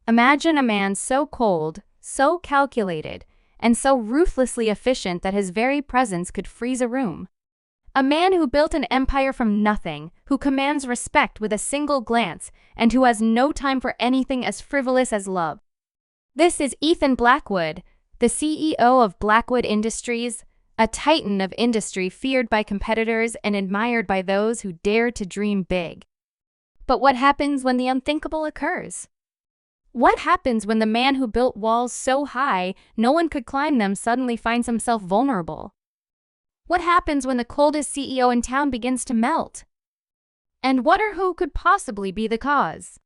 Imagine a man so cold, so calculated, and so ruthlessly efficient that his very presence could freeze a room. A man who built an empire from nothing, who commands respect with a single glance, and who has no time for anything as frivolous as love. This is Ethan Blackwood, the CEO of Blackwood Industries, a titan of industry feared by competitors and admired by those who dare to dream big. But what happens when the unthinkable occurs? What happens when the man who built walls so high no one could climb them suddenly finds himself vulnerable? What happens when the coldest CEO in town begins to melt? And what or who could possibly be the cause?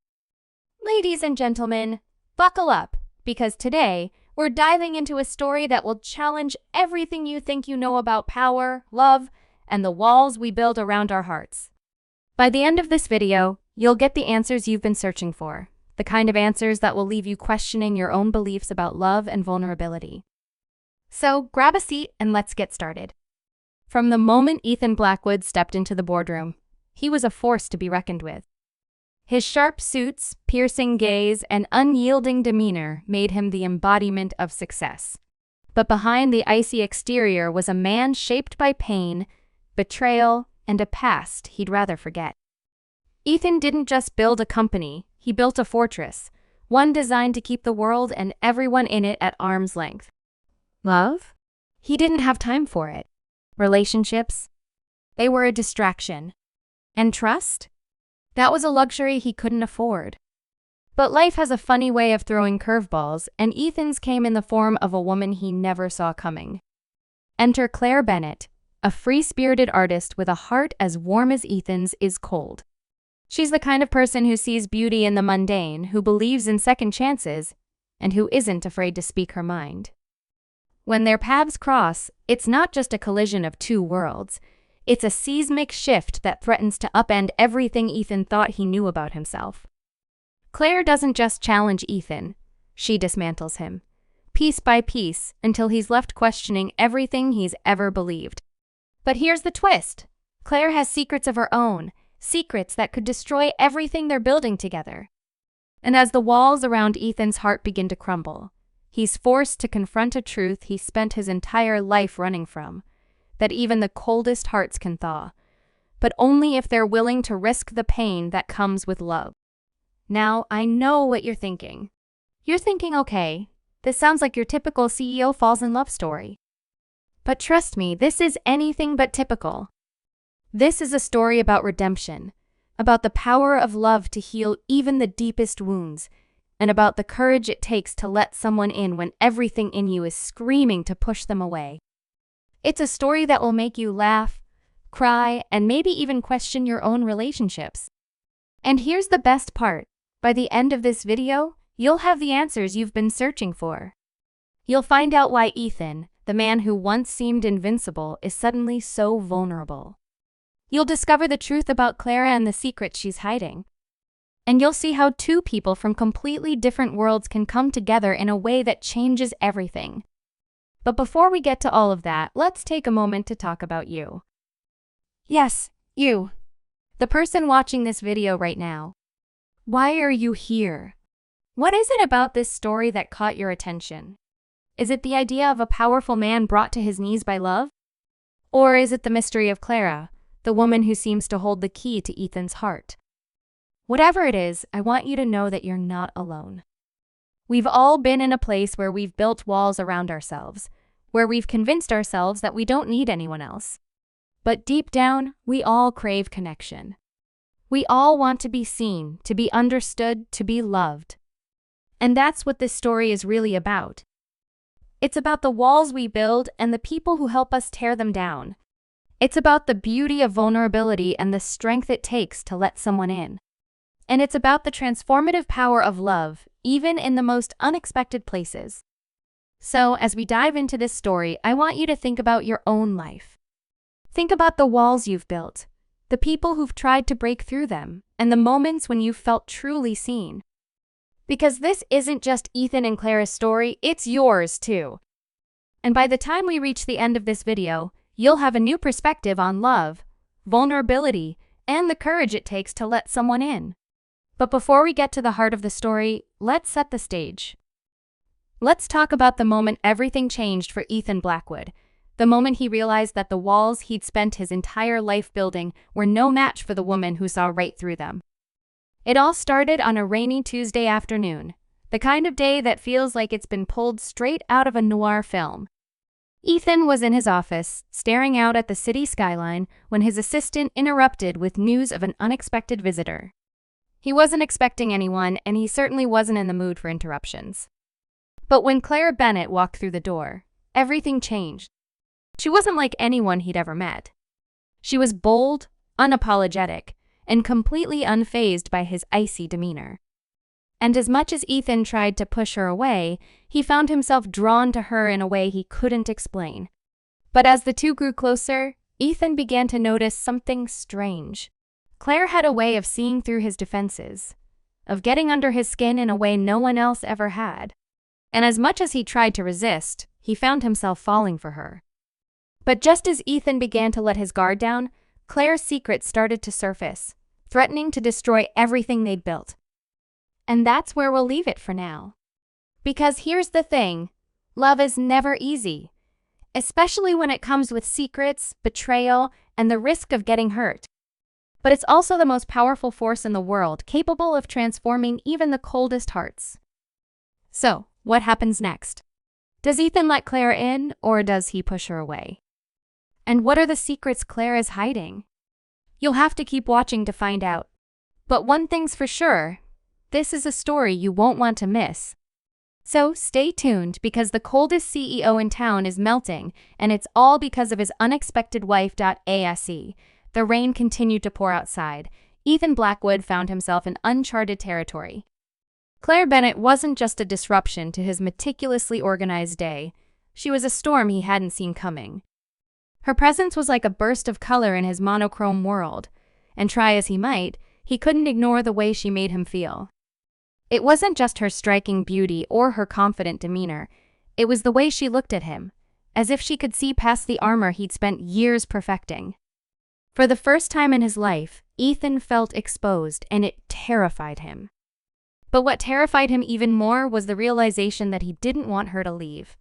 Ladies and gentlemen, buckle up, because today we're diving into a story that will challenge everything you think you know about power, love, and the walls we build around our hearts. By the end of this video, you'll get the answers you've been searching for, the kind of answers that will leave you questioning your own beliefs about love and vulnerability. So grab a seat and let's get started. From the moment Ethan Blackwood stepped into the boardroom, he was a force to be reckoned with. His sharp suits, piercing gaze, and unyielding demeanor made him the embodiment of success. But behind the icy exterior was a man shaped by pain, betrayal, and a past he'd rather forget. Ethan didn't just build a company, he built a fortress, one designed to keep the world and everyone in it at arm's length. Love? He didn't have time for it. Relationships? They were a distraction. And trust? That was a luxury he couldn't afford. But life has a funny way of throwing curveballs, and Ethan's came in the form of a woman he never saw coming. Enter Claire Bennett, a free-spirited artist with a heart as warm as Ethan's is cold. She's the kind of person who sees beauty in the mundane, who believes in second chances, and who isn't afraid to speak her mind. When their paths cross, it's not just a collision of two worlds. It's a seismic shift that threatens to upend everything Ethan thought he knew about himself. Claire doesn't just challenge Ethan, she dismantles him, piece by piece, until he's left questioning everything he's ever believed. But here's the twist. Claire has secrets of her own, secrets that could destroy everything they're building together. And as the walls around Ethan's heart begin to crumble, he's forced to confront a truth he spent his entire life running from, that even the coldest hearts can thaw, but only if they're willing to risk the pain that comes with love. Now, I know what you're thinking. You're thinking, okay, this sounds like your typical CEO falls in love story. But trust me, this is anything but typical. This is a story about redemption, about the power of love to heal even the deepest wounds, and about the courage it takes to let someone in when everything in you is screaming to push them away. It's a story that will make you laugh, cry, and maybe even question your own relationships. And here's the best part. By the end of this video, you'll have the answers you've been searching for. You'll find out why Ethan, the man who once seemed invincible, is suddenly so vulnerable. You'll discover the truth about Clara and the secrets she's hiding. And you'll see how two people from completely different worlds can come together in a way that changes everything. But before we get to all of that, let's take a moment to talk about you. Yes, you. The person watching this video right now. Why are you here? What is it about this story that caught your attention? Is it the idea of a powerful man brought to his knees by love? Or is it the mystery of Clara, the woman who seems to hold the key to Ethan's heart? Whatever it is, I want you to know that you're not alone. We've all been in a place where we've built walls around ourselves, where we've convinced ourselves that we don't need anyone else. But deep down, we all crave connection. We all want to be seen, to be understood, to be loved. And that's what this story is really about. It's about the walls we build and the people who help us tear them down. It's about the beauty of vulnerability and the strength it takes to let someone in. And it's about the transformative power of love, even in the most unexpected places. So, as we dive into this story, I want you to think about your own life. Think about the walls you've built, the people who've tried to break through them, and the moments when you've felt truly seen. Because this isn't just Ethan and Clara's story, it's yours too. And by the time we reach the end of this video, you'll have a new perspective on love, vulnerability, and the courage it takes to let someone in. But before we get to the heart of the story, let's set the stage. Let's talk about the moment everything changed for Ethan Blackwood, the moment he realized that the walls he'd spent his entire life building were no match for the woman who saw right through them. It all started on a rainy Tuesday afternoon, the kind of day that feels like it's been pulled straight out of a noir film. Ethan was in his office, staring out at the city skyline, when his assistant interrupted with news of an unexpected visitor. He wasn't expecting anyone, and he certainly wasn't in the mood for interruptions. But when Claire Bennett walked through the door, everything changed. She wasn't like anyone he'd ever met. She was bold, unapologetic, and completely unfazed by his icy demeanor. And as much as Ethan tried to push her away, he found himself drawn to her in a way he couldn't explain. But as the two grew closer, Ethan began to notice something strange. Claire had a way of seeing through his defenses, of getting under his skin in a way no one else ever had. And as much as he tried to resist, he found himself falling for her. But just as Ethan began to let his guard down, Claire's secrets started to surface, threatening to destroy everything they'd built. And that's where we'll leave it for now. Because here's the thing, love is never easy, especially when it comes with secrets, betrayal, and the risk of getting hurt. But it's also the most powerful force in the world, capable of transforming even the coldest hearts. So, what happens next? Does Ethan let Claire in, or does he push her away? And what are the secrets Claire is hiding? You'll have to keep watching to find out. But one thing's for sure, this is a story you won't want to miss. So stay tuned, because the coldest CEO in town is melting, and it's all because of his unexpected wife. The rain continued to pour outside. Ethan Blackwood found himself in uncharted territory. Claire Bennett wasn't just a disruption to his meticulously organized day. She was a storm he hadn't seen coming. Her presence was like a burst of color in his monochrome world, and try as he might, he couldn't ignore the way she made him feel. It wasn't just her striking beauty or her confident demeanor, it was the way she looked at him, as if she could see past the armor he'd spent years perfecting. For the first time in his life, Ethan felt exposed, and it terrified him. But what terrified him even more was the realization that he didn't want her to leave.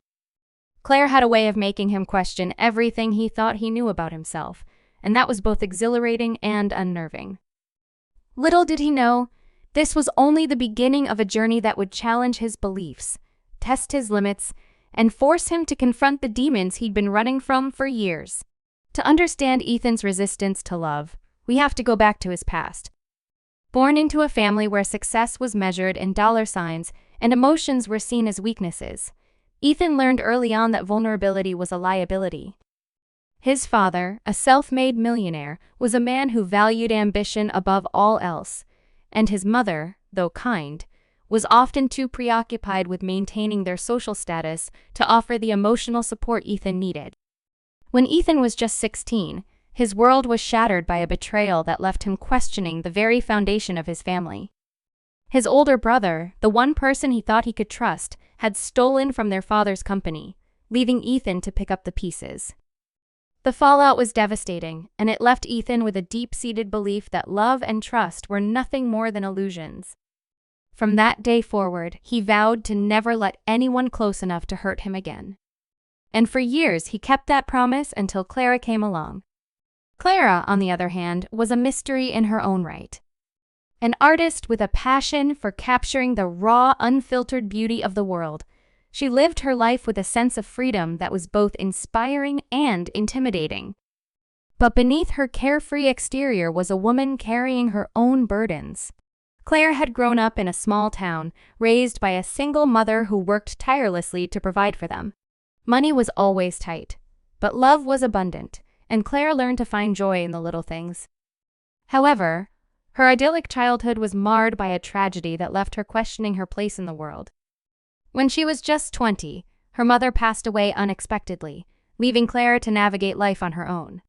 Claire had a way of making him question everything he thought he knew about himself, and that was both exhilarating and unnerving. Little did he know, this was only the beginning of a journey that would challenge his beliefs, test his limits, and force him to confront the demons he'd been running from for years. To understand Ethan's resistance to love, we have to go back to his past. Born into a family where success was measured in dollar signs and emotions were seen as weaknesses, Ethan learned early on that vulnerability was a liability. His father, a self-made millionaire, was a man who valued ambition above all else, and his mother, though kind, was often too preoccupied with maintaining their social status to offer the emotional support Ethan needed. When Ethan was just 16, his world was shattered by a betrayal that left him questioning the very foundation of his family. His older brother, the one person he thought he could trust, had stolen from their father's company, leaving Ethan to pick up the pieces. The fallout was devastating, and it left Ethan with a deep-seated belief that love and trust were nothing more than illusions. From that day forward, he vowed to never let anyone close enough to hurt him again. And for years he kept that promise until Clara came along. Clara, on the other hand, was a mystery in her own right. An artist with a passion for capturing the raw, unfiltered beauty of the world, she lived her life with a sense of freedom that was both inspiring and intimidating. But beneath her carefree exterior was a woman carrying her own burdens. Claire had grown up in a small town, raised by a single mother who worked tirelessly to provide for them. Money was always tight, but love was abundant, and Claire learned to find joy in the little things. However, her idyllic childhood was marred by a tragedy that left her questioning her place in the world. When she was just 20, her mother passed away unexpectedly, leaving Claire to navigate life on her own.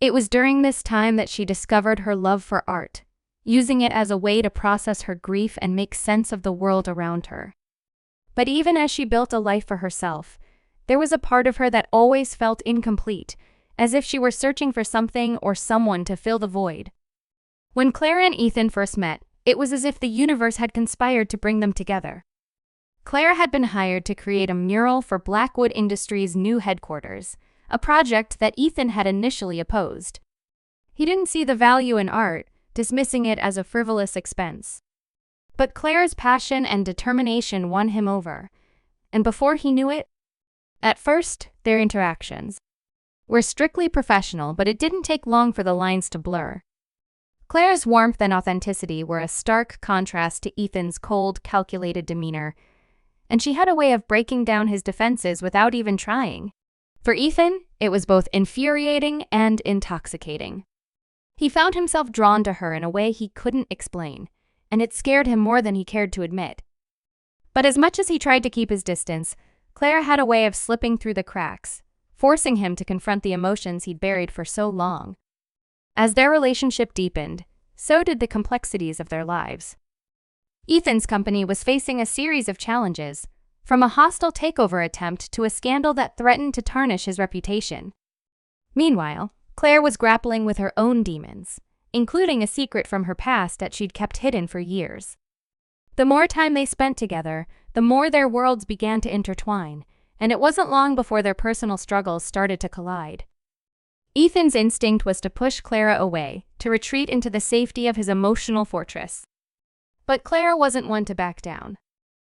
It was during this time that she discovered her love for art, using it as a way to process her grief and make sense of the world around her. But even as she built a life for herself, there was a part of her that always felt incomplete, as if she were searching for something or someone to fill the void. When Claire and Ethan first met, It was as if the universe had conspired to bring them together. Claire had been hired to create a mural for Blackwood Industries' new headquarters, a project that Ethan had initially opposed. He didn't see the value in art, dismissing it as a frivolous expense. But Claire's passion and determination won him over, and before he knew it, at first, their interactions were strictly professional, but it didn't take long for the lines to blur. Claire's warmth and authenticity were a stark contrast to Ethan's cold, calculated demeanor, and she had a way of breaking down his defenses without even trying. For Ethan, it was both infuriating and intoxicating. He found himself drawn to her in a way he couldn't explain, and it scared him more than he cared to admit. But as much as he tried to keep his distance, Claire had a way of slipping through the cracks, forcing him to confront the emotions he'd buried for so long. As their relationship deepened, so did the complexities of their lives. Ethan's company was facing a series of challenges, from a hostile takeover attempt to a scandal that threatened to tarnish his reputation. Meanwhile, Claire was grappling with her own demons, including a secret from her past that she'd kept hidden for years. The more time they spent together, the more their worlds began to intertwine, and it wasn't long before their personal struggles started to collide. Ethan's instinct was to push Clara away, to retreat into the safety of his emotional fortress. But Clara wasn't one to back down.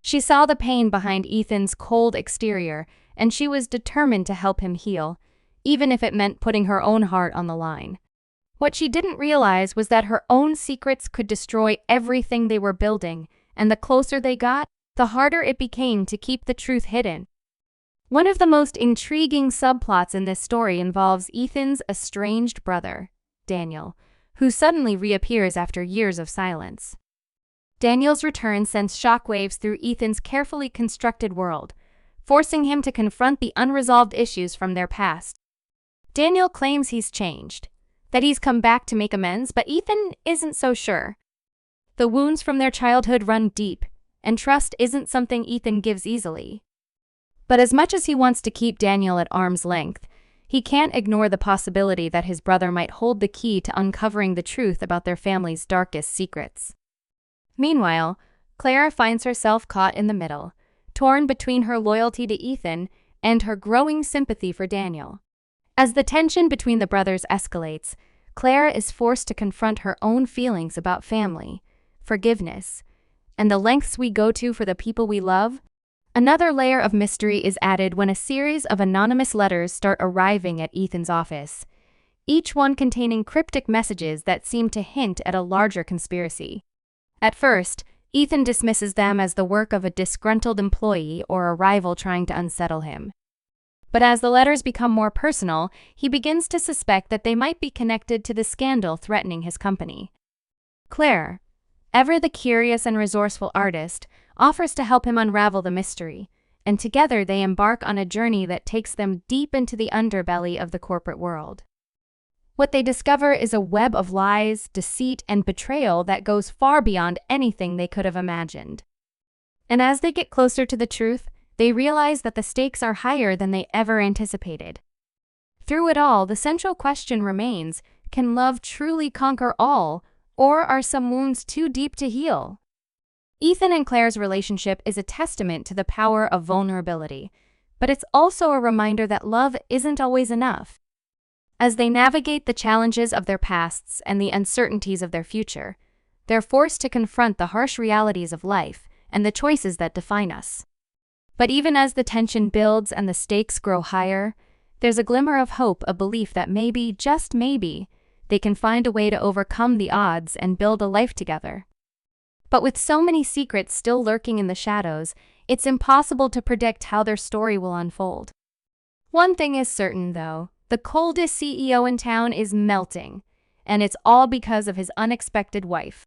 She saw the pain behind Ethan's cold exterior, and she was determined to help him heal, even if it meant putting her own heart on the line. What she didn't realize was that her own secrets could destroy everything they were building, and the closer they got, the harder it became to keep the truth hidden. One of the most intriguing subplots in this story involves Ethan's estranged brother, Daniel, who suddenly reappears after years of silence. Daniel's return sends shockwaves through Ethan's carefully constructed world, forcing him to confront the unresolved issues from their past. Daniel claims he's changed, that he's come back to make amends, but Ethan isn't so sure. The wounds from their childhood run deep, and trust isn't something Ethan gives easily. But as much as he wants to keep Daniel at arm's length, he can't ignore the possibility that his brother might hold the key to uncovering the truth about their family's darkest secrets. Meanwhile, Clara finds herself caught in the middle, torn between her loyalty to Ethan and her growing sympathy for Daniel. As the tension between the brothers escalates, Clara is forced to confront her own feelings about family, forgiveness, and the lengths we go to for the people we love. Another layer of mystery is added when a series of anonymous letters start arriving at Ethan's office, each one containing cryptic messages that seem to hint at a larger conspiracy. At first, Ethan dismisses them as the work of a disgruntled employee or a rival trying to unsettle him. But as the letters become more personal, he begins to suspect that they might be connected to the scandal threatening his company. Claire, ever the curious and resourceful artist, offers to help him unravel the mystery, and together they embark on a journey that takes them deep into the underbelly of the corporate world. What they discover is a web of lies, deceit, and betrayal that goes far beyond anything they could have imagined. And as they get closer to the truth, they realize that the stakes are higher than they ever anticipated. Through it all, the central question remains, can love truly conquer all, or are some wounds too deep to heal? Ethan and Claire's relationship is a testament to the power of vulnerability, but it's also a reminder that love isn't always enough. As they navigate the challenges of their pasts and the uncertainties of their future, they're forced to confront the harsh realities of life and the choices that define us. But even as the tension builds and the stakes grow higher, there's a glimmer of hope, a belief that maybe, just maybe, they can find a way to overcome the odds and build a life together. But with so many secrets still lurking in the shadows, it's impossible to predict how their story will unfold. One thing is certain, though, the coldest CEO in town is melting, and it's all because of his unexpected wife.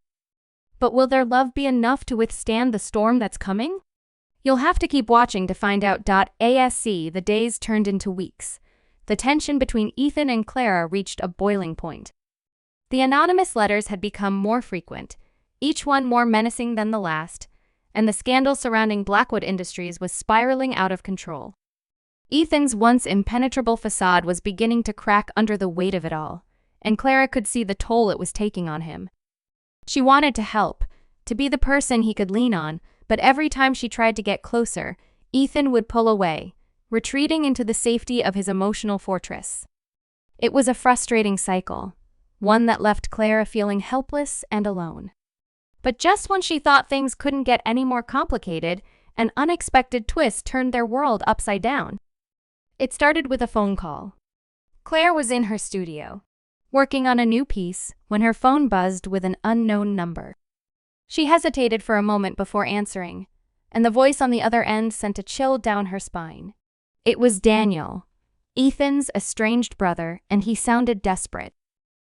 But will their love be enough to withstand the storm that's coming? You'll have to keep watching to find out. As the days turned into weeks, the tension between Ethan and Clara reached a boiling point. The anonymous letters had become more frequent, each one more menacing than the last, and the scandal surrounding Blackwood Industries was spiraling out of control. Ethan's once impenetrable facade was beginning to crack under the weight of it all, and Clara could see the toll it was taking on him. She wanted to help, to be the person he could lean on, but every time she tried to get closer, Ethan would pull away, retreating into the safety of his emotional fortress. It was a frustrating cycle, one that left Clara feeling helpless and alone. But just when she thought things couldn't get any more complicated, an unexpected twist turned their world upside down. It started with a phone call. Claire was in her studio, working on a new piece, when her phone buzzed with an unknown number. She hesitated for a moment before answering, and the voice on the other end sent a chill down her spine. It was Daniel, Ethan's estranged brother, and he sounded desperate.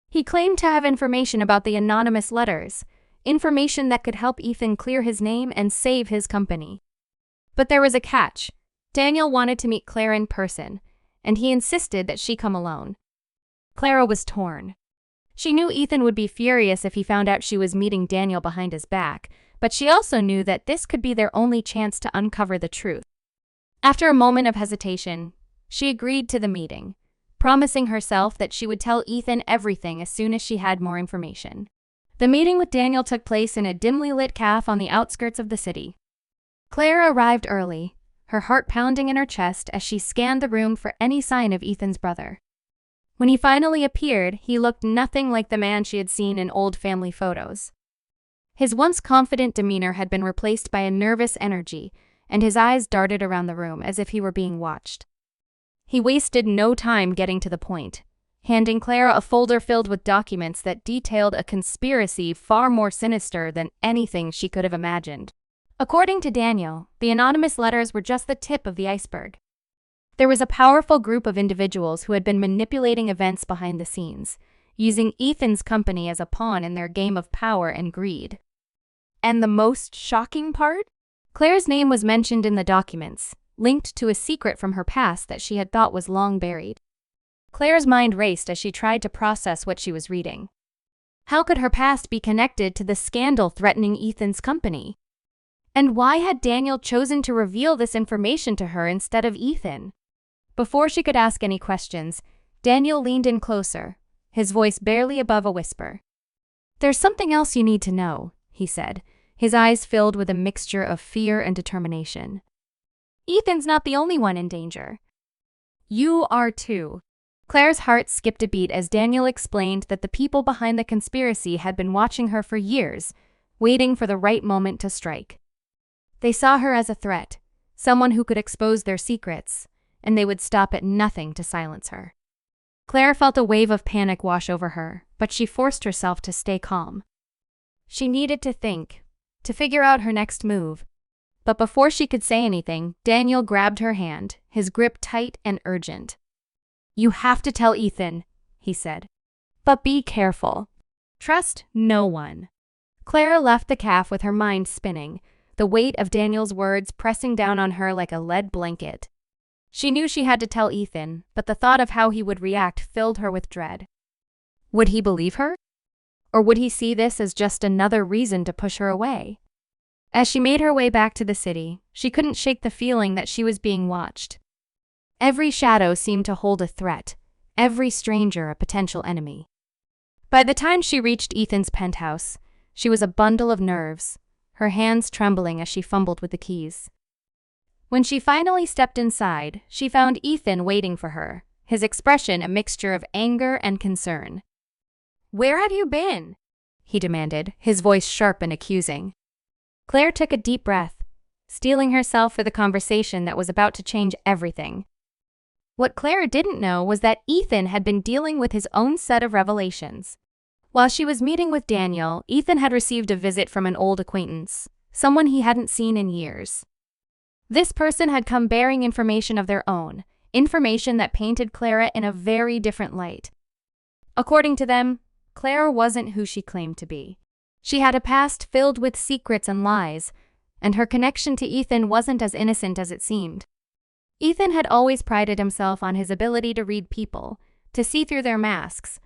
He claimed to have information about the anonymous letters, information that could help Ethan clear his name and save his company. But there was a catch. Daniel wanted to meet Claire in person, and he insisted that she come alone. Clara was torn. She knew Ethan would be furious if he found out she was meeting Daniel behind his back, but she also knew that this could be their only chance to uncover the truth. After a moment of hesitation, she agreed to the meeting, promising herself that she would tell Ethan everything as soon as she had more information. The meeting with Daniel took place in a dimly lit cafe on the outskirts of the city. Claire arrived early, her heart pounding in her chest as she scanned the room for any sign of Ethan's brother. When he finally appeared, he looked nothing like the man she had seen in old family photos. His once confident demeanor had been replaced by a nervous energy, and his eyes darted around the room as if he were being watched. He wasted no time getting to the point, handing Clara a folder filled with documents that detailed a conspiracy far more sinister than anything she could have imagined. According to Daniel, the anonymous letters were just the tip of the iceberg. There was a powerful group of individuals who had been manipulating events behind the scenes, using Ethan's company as a pawn in their game of power and greed. And the most shocking part? Claire's name was mentioned in the documents, linked to a secret from her past that she had thought was long buried. Claire's mind raced as she tried to process what she was reading. How could her past be connected to the scandal threatening Ethan's company? And why had Daniel chosen to reveal this information to her instead of Ethan? Before she could ask any questions, Daniel leaned in closer, his voice barely above a whisper. "There's something else you need to know," he said, his eyes filled with a mixture of fear and determination. "Ethan's not the only one in danger. You are too." Claire's heart skipped a beat as Daniel explained that the people behind the conspiracy had been watching her for years, waiting for the right moment to strike. They saw her as a threat, someone who could expose their secrets, and they would stop at nothing to silence her. Claire felt a wave of panic wash over her, but she forced herself to stay calm. She needed to think, to figure out her next move. But before she could say anything, Daniel grabbed her hand, his grip tight and urgent. "You have to tell Ethan," he said. "But be careful. Trust no one." Clara left the cafe with her mind spinning, the weight of Daniel's words pressing down on her like a lead blanket. She knew she had to tell Ethan, but the thought of how he would react filled her with dread. Would he believe her? Or would he see this as just another reason to push her away? As she made her way back to the city, she couldn't shake the feeling that she was being watched. Every shadow seemed to hold a threat, every stranger a potential enemy. By the time she reached Ethan's penthouse, she was a bundle of nerves, her hands trembling as she fumbled with the keys. When she finally stepped inside, she found Ethan waiting for her, his expression a mixture of anger and concern. "Where have you been?" he demanded, his voice sharp and accusing. Claire took a deep breath, steeling herself for the conversation that was about to change everything. What Claire didn't know was that Ethan had been dealing with his own set of revelations. While she was meeting with Daniel, Ethan had received a visit from an old acquaintance, someone he hadn't seen in years. This person had come bearing information of their own, information that painted Clara in a very different light. According to them, Clara wasn't who she claimed to be. She had a past filled with secrets and lies, and her connection to Ethan wasn't as innocent as it seemed. Ethan had always prided himself on his ability to read people, to see through their masks,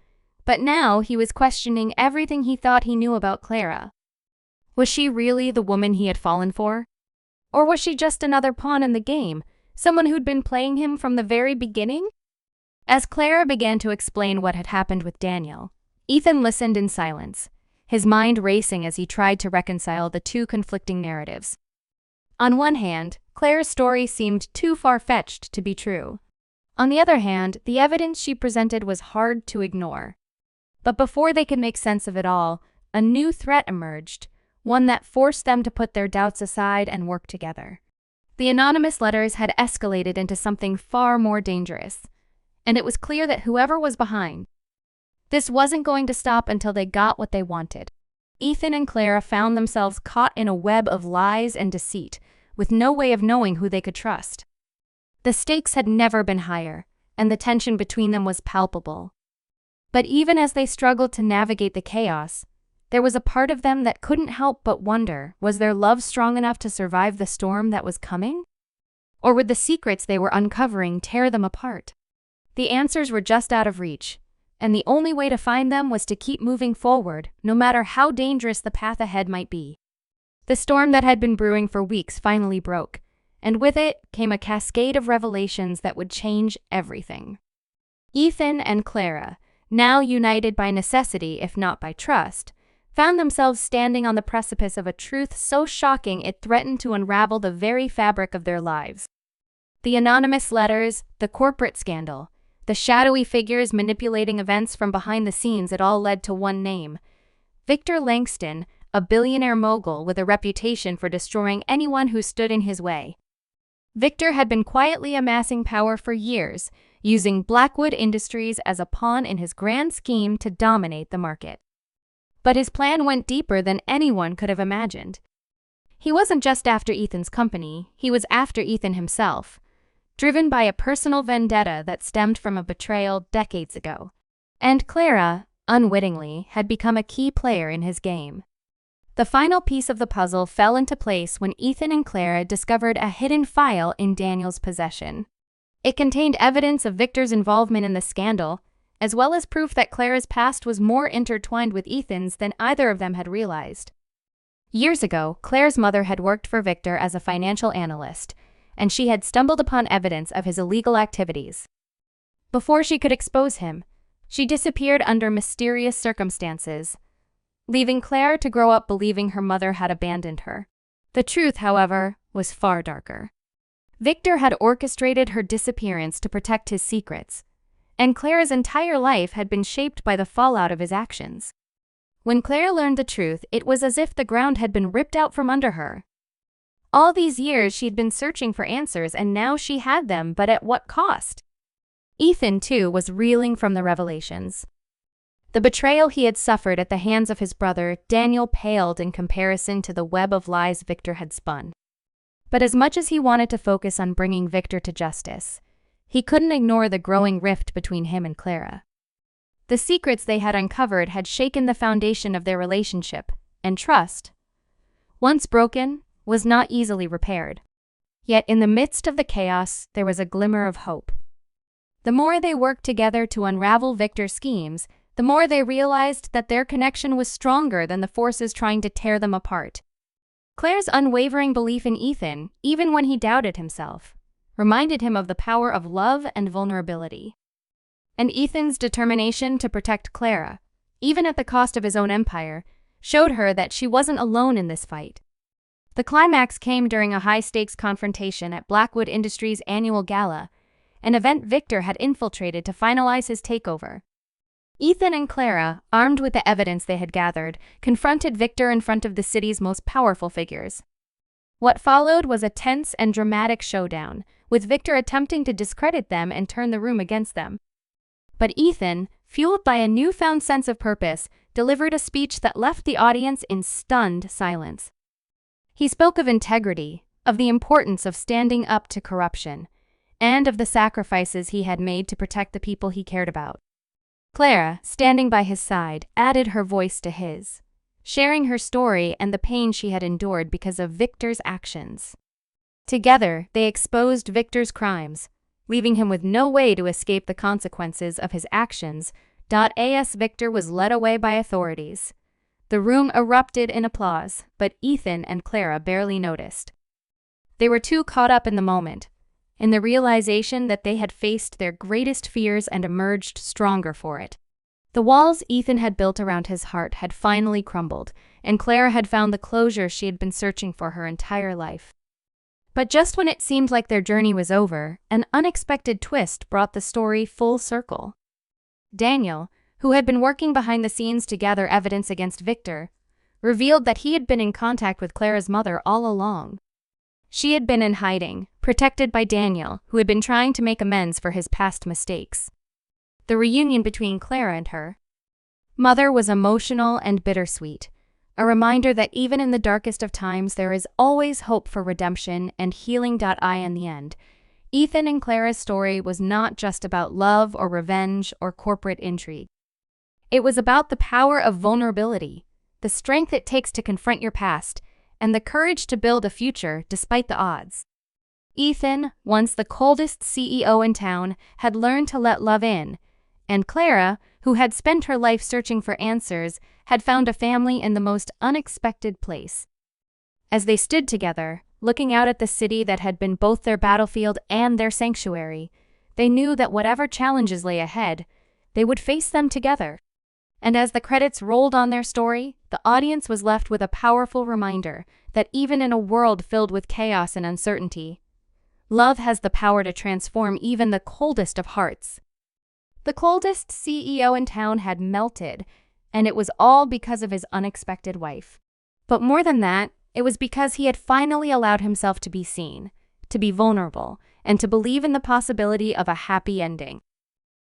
but now he was questioning everything he thought he knew about Clara. Was she really the woman he had fallen for? Or was she just another pawn in the game, someone who'd been playing him from the very beginning? As Clara began to explain what had happened with Daniel, Ethan listened in silence, his mind racing as he tried to reconcile the two conflicting narratives. On one hand, Claire's story seemed too far-fetched to be true. On the other hand, the evidence she presented was hard to ignore. But before they could make sense of it all, a new threat emerged, one that forced them to put their doubts aside and work together. The anonymous letters had escalated into something far more dangerous, and it was clear that whoever was behind this wasn't going to stop until they got what they wanted. Ethan and Clara found themselves caught in a web of lies and deceit, with no way of knowing who they could trust. The stakes had never been higher, and the tension between them was palpable. But even as they struggled to navigate the chaos, there was a part of them that couldn't help but wonder, was their love strong enough to survive the storm that was coming? Or would the secrets they were uncovering tear them apart? The answers were just out of reach, and the only way to find them was to keep moving forward, no matter how dangerous the path ahead might be. The storm that had been brewing for weeks finally broke, and with it came a cascade of revelations that would change everything. Ethan and Clara, now united by necessity if not by trust, found themselves standing on the precipice of a truth so shocking it threatened to unravel the very fabric of their lives. The anonymous letters, the corporate scandal, the shadowy figures manipulating events from behind the scenes, it all led to one name: Victor Langston, a billionaire mogul with a reputation for destroying anyone who stood in his way. Victor had been quietly amassing power for years, using Blackwood Industries as a pawn in his grand scheme to dominate the market. But his plan went deeper than anyone could have imagined. He wasn't just after Ethan's company, he was after Ethan himself, driven by a personal vendetta that stemmed from a betrayal decades ago. And Clara, unwittingly, had become a key player in his game. The final piece of the puzzle fell into place when Ethan and Clara discovered a hidden file in Daniel's possession. It contained evidence of Victor's involvement in the scandal, as well as proof that Clara's past was more intertwined with Ethan's than either of them had realized. Years ago, Clara's mother had worked for Victor as a financial analyst, and she had stumbled upon evidence of his illegal activities. Before she could expose him, she disappeared under mysterious circumstances, leaving Claire to grow up believing her mother had abandoned her. The truth, however, was far darker. Victor had orchestrated her disappearance to protect his secrets, and Clara's entire life had been shaped by the fallout of his actions. When Clara learned the truth, it was as if the ground had been ripped out from under her. All these years she'd been searching for answers, and now she had them, but at what cost? Ethan, too, was reeling from the revelations. The betrayal he had suffered at the hands of his brother, Daniel, paled in comparison to the web of lies Victor had spun. But as much as he wanted to focus on bringing Victor to justice, he couldn't ignore the growing rift between him and Clara. The secrets they had uncovered had shaken the foundation of their relationship, and trust, once broken, was not easily repaired. Yet in the midst of the chaos, there was a glimmer of hope. The more they worked together to unravel Victor's schemes, the more they realized that their connection was stronger than the forces trying to tear them apart. Claire's unwavering belief in Ethan, even when he doubted himself, reminded him of the power of love and vulnerability. And Ethan's determination to protect Clara, even at the cost of his own empire, showed her that she wasn't alone in this fight. The climax came during a high-stakes confrontation at Blackwood Industries' annual gala, an event Victor had infiltrated to finalize his takeover. Ethan and Clara, armed with the evidence they had gathered, confronted Victor in front of the city's most powerful figures. What followed was a tense and dramatic showdown, with Victor attempting to discredit them and turn the room against them. But Ethan, fueled by a newfound sense of purpose, delivered a speech that left the audience in stunned silence. He spoke of integrity, of the importance of standing up to corruption, and of the sacrifices he had made to protect the people he cared about. Clara, standing by his side, added her voice to his, sharing her story and the pain she had endured because of Victor's actions. Together, they exposed Victor's crimes, leaving him with no way to escape the consequences of his actions. As Victor was led away by authorities, the room erupted in applause, but Ethan and Clara barely noticed. They were too caught up in the moment, in the realization that they had faced their greatest fears and emerged stronger for it. The walls Ethan had built around his heart had finally crumbled, and Clara had found the closure she had been searching for her entire life. But just when it seemed like their journey was over, an unexpected twist brought the story full circle. Daniel, who had been working behind the scenes to gather evidence against Victor, revealed that he had been in contact with Clara's mother all along. She had been in hiding, protected by Daniel, who had been trying to make amends for his past mistakes. The reunion between Clara and her mother was emotional and bittersweet, a reminder that even in the darkest of times there is always hope for redemption and healing. In the end, Ethan and Clara's story was not just about love or revenge or corporate intrigue. It was about the power of vulnerability, the strength it takes to confront your past, and the courage to build a future despite the odds. Ethan, once the coldest CEO in town, had learned to let love in, and Clara, who had spent her life searching for answers, had found a family in the most unexpected place. As they stood together, looking out at the city that had been both their battlefield and their sanctuary, they knew that whatever challenges lay ahead, they would face them together. And as the credits rolled on their story, the audience was left with a powerful reminder that even in a world filled with chaos and uncertainty, love has the power to transform even the coldest of hearts. The coldest CEO in town had melted, and it was all because of his unexpected wife. But more than that, it was because he had finally allowed himself to be seen, to be vulnerable, and to believe in the possibility of a happy ending.